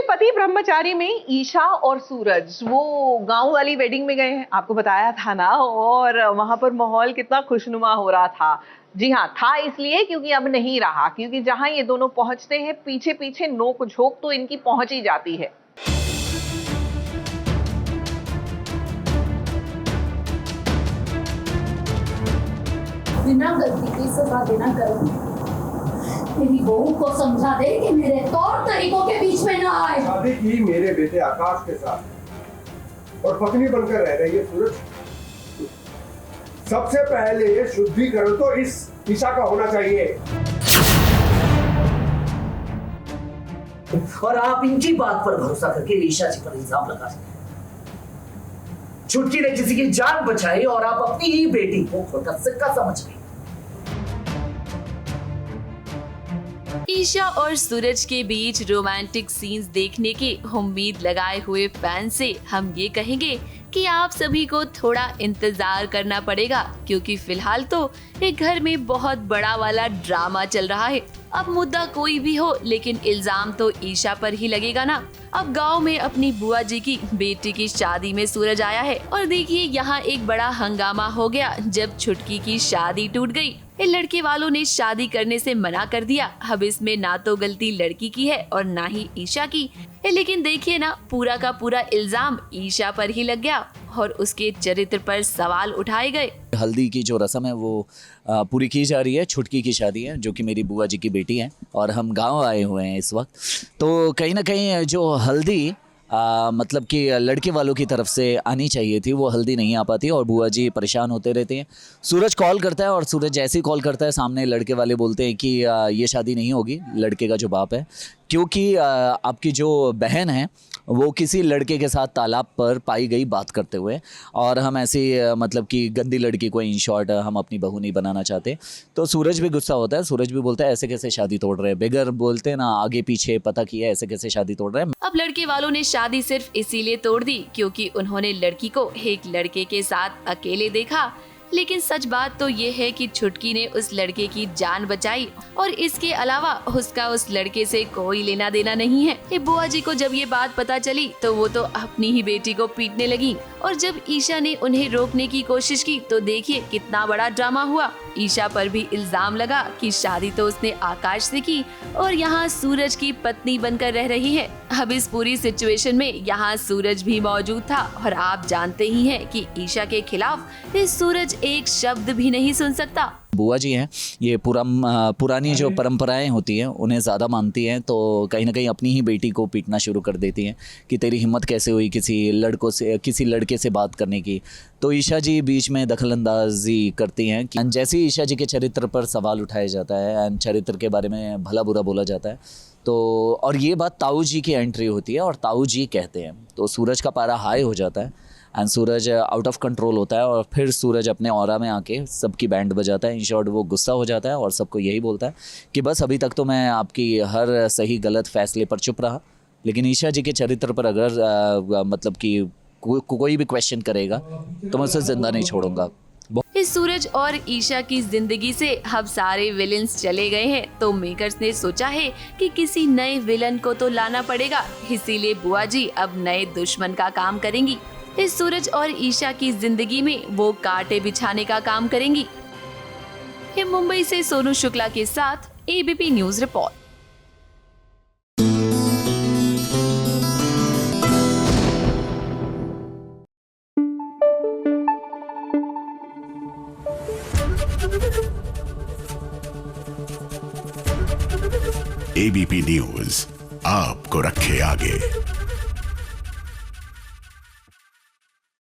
पति ब्रह्मचारी में ईशा और सूरज वो गांव वाली वेडिंग में गए हैं, आपको बताया था ना। और वहां पर माहौल कितना खुशनुमा हो रहा था। जी हाँ, था इसलिए क्योंकि अब नहीं रहा, क्योंकि जहां ये दोनों पहुंचते हैं पीछे पीछे नोक झोंक तो इनकी पहुंच ही जाती है। बिना गलती की सजा देना करूंगी। मेरी बहू को समझा दे कि मेरे तौर तरीकों के बीच में ना आए। शादी की मेरे बेटे आकाश के साथ और पत्नी बनकर रह रही है सूरज। सबसे पहले शुद्धिकरण तो इस ईशा का होना चाहिए। और आप इनकी बात पर भरोसा करके ईशा जी पर इल्जाम लगा रहे हैं। छुटकी ने किसी की जान बचाई और आप अपनी ही बेटी को खोटा सिक्का समझ गए। ईशा और सूरज के बीच रोमांटिक सीन्स देखने की उम्मीद लगाए हुए फैन से हम ये कहेंगे कि आप सभी को थोड़ा इंतजार करना पड़ेगा, क्योंकि फिलहाल तो एक घर में बहुत बड़ा वाला ड्रामा चल रहा है। अब मुद्दा कोई भी हो, लेकिन इल्जाम तो ईशा पर ही लगेगा ना। अब गांव में अपनी बुआ जी की बेटी की शादी में सूरज आया है और देखिए यहाँ एक बड़ा हंगामा हो गया जब छुटकी की शादी टूट गई। इन लड़के वालों ने शादी करने से मना कर दिया। अब इसमें ना तो गलती लड़की की है और ना ही ईशा की। लेकिन देखिए ना, पूरा का पूरा इल्जाम ईशा पर ही लग गया और उसके चरित्र पर सवाल उठाए गए। हल्दी की जो रस्म है वो पूरी की जा रही है। छुटकी की शादी है जो कि मेरी बुआ जी की बेटी है और हम गांव आए हुए हैं इस वक्त। तो कहीं ना कहीं जो हल्दी मतलब कि लड़के वालों की तरफ से आनी चाहिए थी, वो हल्दी नहीं आ पाती और बुआ जी परेशान होते रहते हैं। सूरज कॉल करता है और सूरज जैसे ही कॉल करता है सामने लड़के वाले बोलते हैं कि ये शादी नहीं होगी, लड़के का जो बाप है, क्योंकि आपकी जो बहन है वो किसी लड़के के साथ तालाब पर पाई गई बात करते हुए, और हम ऐसी मतलब कि गंदी लड़की को इन शॉर्ट हम अपनी बहू नहीं बनाना चाहते। तो सूरज भी गुस्सा होता है। सूरज भी बोलता है ऐसे कैसे शादी तोड़ रहे हैं, बेगर बोलते हैं ना, आगे पीछे पता किया, ऐसे कैसे शादी तोड़ रहे हैं। अब लड़के वालों ने शादी सिर्फ इसीलिए तोड़ दी क्योंकि उन्होंने लड़की को एक लड़के के साथ अकेले देखा। लेकिन सच बात तो ये है कि छुटकी ने उस लड़के की जान बचाई और इसके अलावा उसका उस लड़के से कोई लेना देना नहीं है। ये बुआ जी को जब ये बात पता चली तो वो तो अपनी ही बेटी को पीटने लगी और जब ईशा ने उन्हें रोकने की कोशिश की तो देखिए कितना बड़ा ड्रामा हुआ। ईशा पर भी इल्जाम लगा कि शादी तो उसने आकाश से की और यहाँ सूरज की पत्नी बनकर रह रही है। अब इस पूरी सिचुएशन में यहाँ सूरज भी मौजूद था और आप जानते ही हैं कि ईशा के खिलाफ इस सूरज एक शब्द भी नहीं सुन सकता। बुआ जी हैं, ये पुरानी जो परंपराएं होती हैं उन्हें ज़्यादा मानती हैं, तो कहीं ना कहीं अपनी ही बेटी को पीटना शुरू कर देती हैं कि तेरी हिम्मत कैसे हुई किसी लड़के से बात करने की। तो ईशा जी बीच में दखलंदाजी करती हैं कि जैसे ही ईशा जी के चरित्र पर सवाल उठाया जाता है एंड चरित्र के बारे में भला बुरा बोला जाता है, तो और ये बात ताऊ जी की एंट्री होती है और ताऊ जी कहते हैं, तो सूरज का पारा हाई हो जाता है and Suraj out of control होता है और फिर सूरज अपने ऑरा में आके सबकी बैंड बजाता है। इन शॉर्ट वो गुस्सा हो जाता है और सबको यही बोलता है कि बस अभी तक तो मैं आपकी हर सही गलत फैसले पर चुप रहा, लेकिन ईशा जी के चरित्र पर अगर मतलब कि कोई भी क्वेश्चन करेगा तो मैं उसे जिंदा नहीं छोड़ूंगा। इस सूरज और ईशा की जिंदगी से अब सारे विलेंस चले गए हैं, तो मेकर्स ने सोचा है कि किसी नए विलन को तो लाना पड़ेगा। इसीलिए बुआ जी अब नए दुश्मन का काम करेंगी। इस सूरज और ईशा की जिंदगी में वो कांटे बिछाने का काम करेंगी। मुंबई से सोनू शुक्ला के साथ ABP news report. ABP news आपको रखे आगे।